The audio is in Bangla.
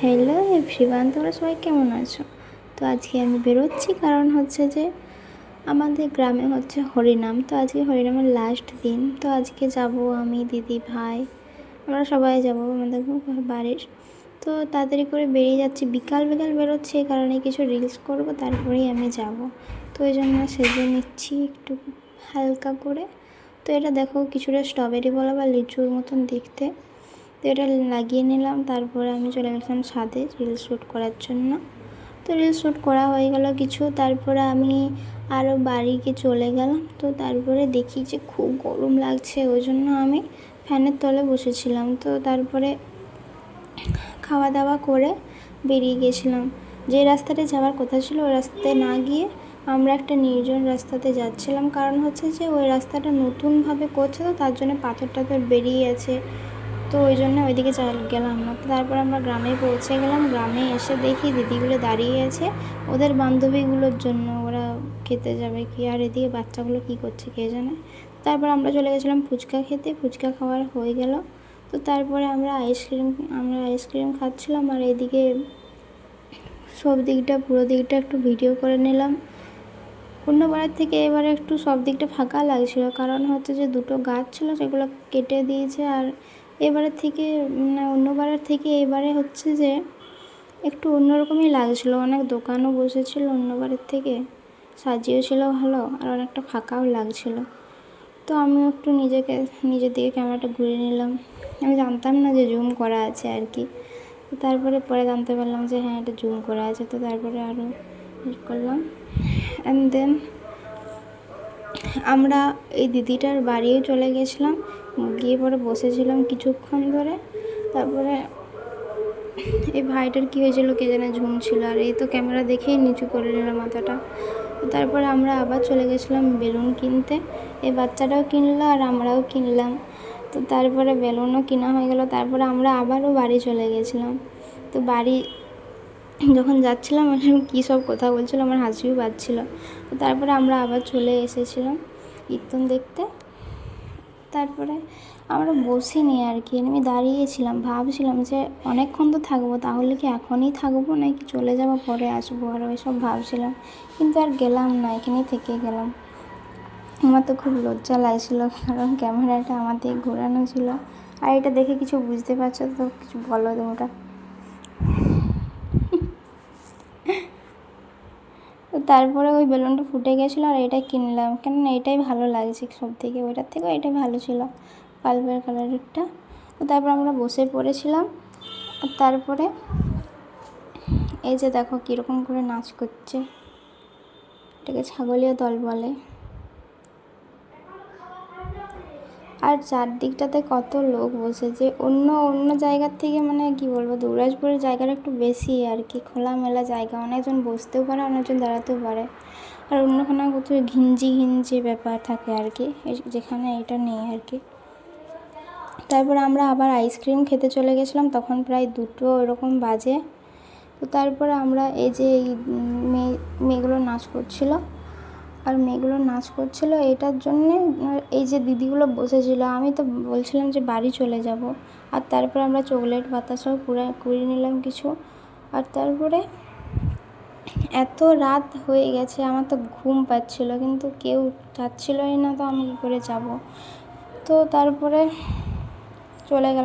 হ্যালো এভরিওয়ান, তোমরা সবাই কেমন আছো? তো আজকে আমি বেরোচ্ছি, কারণ হচ্ছে যে আমাদের গ্রামে হচ্ছে হরিনাম। তো আজকে হরিনামের লাস্ট দিন। তো আজকে যাব আমি, দিদি, ভাই, আমরা সবাই যাব আমাদের বাড়ির। তো তাড়াতাড়ি করে বেরিয়ে যাচ্ছি, বিকাল বিকাল বেরোচ্ছি এই কারণে কিছু রিলস করব, তারপরেই আমি যাব। তো এই জন্য সেজে নিচ্ছি একটু হালকা করে। তো এটা দেখো কিছুটা স্ট্রবেরি বলা বা লিচুর মতন দেখতে। তো এটা লাগিয়ে নিলাম, তারপরে আমি চলে গেলাম ছাদে রিলস শ্যুট করার জন্য। তো রিলস শ্যুট করা হয়ে গেল কিছু, তারপরে আমি আরও বাড়িকে চলে গেলাম। তো তারপরে দেখি যে খুব গরম লাগছে, ওই জন্য আমি ফ্যানের তলে বসেছিলাম। তো তারপরে খাওয়া দাওয়া করে বেরিয়ে গেছিলাম। যে রাস্তাতে যাওয়ার কথা ছিল ওই রাস্তাতে না গিয়ে আমরা একটা নির্জন রাস্তাতে যাচ্ছিলাম, কারণ হচ্ছে যে ওই রাস্তাটা নতুনভাবে করছে, তো তার জন্য পাথর টাথর বেরিয়ে আছে। তো ওই জন্য ওইদিকে গেলাম না। তো তারপর আমরা গ্রামে পৌঁছে গেলাম। গ্রামে এসে দেখি দিদিগুলো দাঁড়িয়ে আছে ওদের বান্ধবীগুলোর জন্য, ওরা খেতে যাবে কি, আর এদিকে বাচ্চাগুলো কী করছে কে জানে। তারপর আমরা চলে গেছিলাম ফুচকা খেতে, ফুচকা খাওয়ার হয়ে গেল। তো তারপরে আমরা আইসক্রিম খাচ্ছিলাম, আর এদিকে সব দিকটা পুরো দিকটা একটু ভিডিও করে নিলাম। অন্যবারের থেকে এবারে একটু সব দিকটা ফাঁকা লাগছিলো, কারণ হচ্ছে যে দুটো গাছ ছিল সেগুলো কেটে দিয়েছে। আর এবারের থেকে অন্যবারের থেকে এবারে হচ্ছে যে একটু অন্যরকমই লাগছিলো, অনেক দোকানও বসেছিল অন্যবারের থেকে, সাজিয়েছিল ভালো, আর অনেকটা ফাঁকাও লাগছিলো। তো আমিও একটু নিজের দিকে ক্যামেরাটা ঘুরে নিলাম। আমি জানতাম না যে জুম করা আছে আর কি। তারপরে পরে জানতে পারলাম যে হ্যাঁ এটা জুম করা আছে। তো তারপরে আরও করলাম। অ্যান্ড দেন আমরা এই দিদিটার বাড়িও চলে গেছিলাম, গিয়ে পরে বসেছিলাম কিছুক্ষণ ধরে। তারপরে এই ভাইটার কী হয়েছিল কে জানে, ঝুমছিল, আর এই তো ক্যামেরা দেখেই নিচু করে নিলাম মাথাটা। তারপরে আমরা আবার চলে গেছিলাম বেলুন কিনতে। এই বাচ্চাটাও কিনলো আর আমরাও কিনলাম। তো তারপরে বেলুনও কেনা হয়ে গেল। তারপরে আমরা আবারও বাড়ি চলে গেছিলাম। তো বাড়ি যখন যাচ্ছিলাম কী সব কথা বলছিল, আমার হাসিও পাচ্ছিল। তো তারপরে আমরা আবার চলে এসেছিলাম কীর্তন দেখতে। তারপরে আমরা বসিনি আর কি, আমি দাঁড়িয়েছিলাম, ভাবছিলাম যে অনেকক্ষণ তো থাকবো, তাহলে কি এখনই থাকবো নাকি চলে যাবো পরে আসবো, আর ওইসব ভাবছিলাম। কিন্তু আর গেলাম না, এখানেই থেকে গেলাম। আমার তো খুব লজ্জা লাগছিল, কারণ ক্যামেরাটা আমার দিকে ঘোরানো ছিল। আর এটা দেখে কিছু বুঝতে পারছো তো, কিছু বলো তোমরা। তো তারপরে ওই বেলুনটা ফুটে গেছিলো আর এটা কিনলাম, কেননা এটাই ভালো লাগছে সব থেকে, ওইটার থেকেও এটাই ভালো ছিল, পার্পল কালারেরটা। তো তারপর আমরা বসে পড়েছিলাম। আর তারপরে এই যে দেখো কীরকম করে নাচ করছে, এটাকে ছাগলীয় দল বলে। আর চারদিকটাতে কত লোক বসেছে, অন্য জায়গার থেকে কি বলবো, দুবরাজপুরের জায়গাটা একটু বেশি আর কি, খোলামেলা জায়গা, অনেকজন বসতেও পারে, অনেকজন দাঁড়াতেও পারে। আর অন্যখানে কোথাও ঘিঞ্জি ব্যাপার থাকে আর কি, যেখানে এটা নেই আর কি। তারপর আমরা আবার আইসক্রিম খেতে চলে গেছিলাম, তখন প্রায় 2টো এরকম বাজে। তো তারপরে আমরা এই যে এই মেয়েগুলো নাচ করছিল এটার জন্যে, এই যে দিদিগুলো বসেছিল, আমি তো বলছিলাম যে বাড়ি চলে যাব। আর তারপরে আমরা চকলেট বাতাসাও কুড়িয়ে নিলাম কিছু। আর তারপরে এত রাত হয়ে গেছে, আমার তো ঘুম পাচ্ছিল, কিন্তু কেউ যাচ্ছিলই না, তো আমি কী করে যাব। তো তারপরে চলে গেলাম।